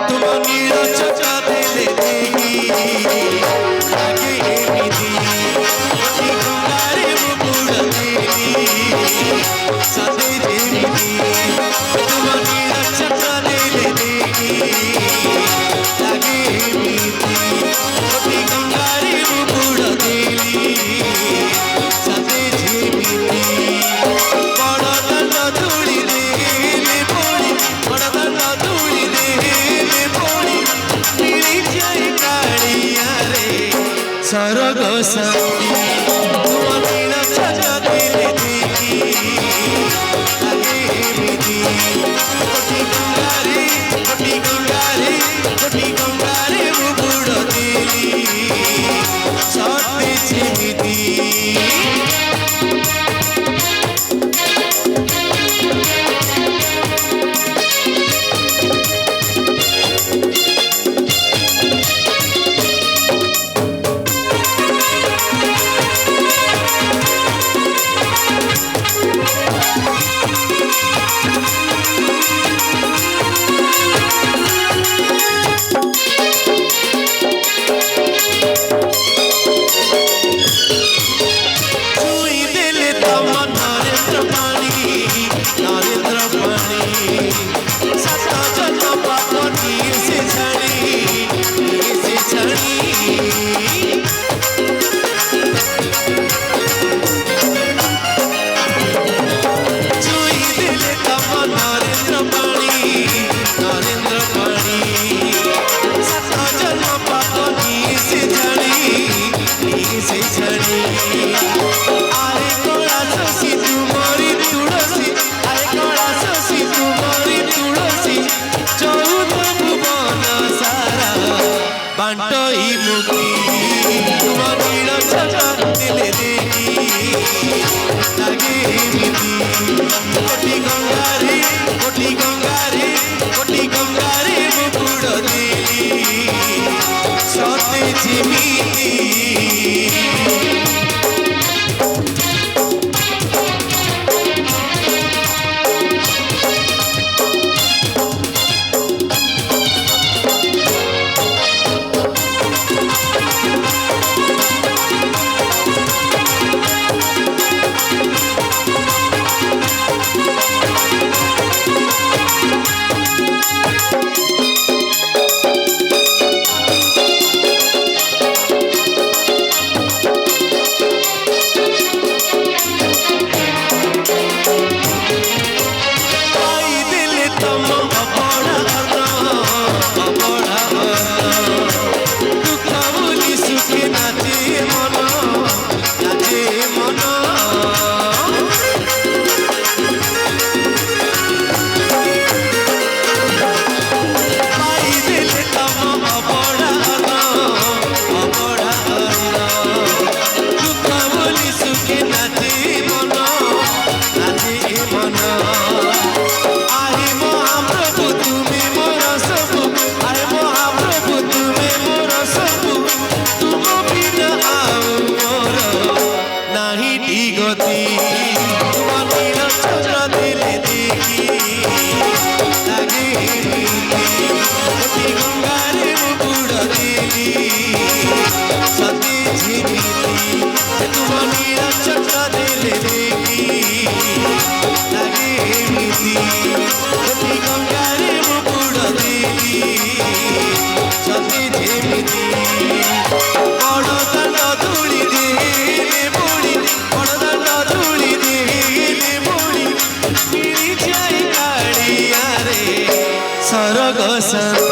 तुम नील चचा दिले देखी लागे एमिति कोटी गंगारे मुकुड़ देली सते जेमिति तुम नील चचा दिले देखी लागे एमिति कोटी गंगारे मुकुड़ देली सते जेमिति बड़ दंड धूली देले पड़ी बड़ दंड धूली देले पड़ी मिली जाए कालिया रे सरग सती तुम नील चचा दिले देखी लागे एमिति कोटी गंगारे मुकुड़ देली सते जेमिति बांटई मुक्ति तुम नील चचा दिले देखी लागे एमिति कोटी गंगारे मुकुड़ देली सते जेमिति सरग सती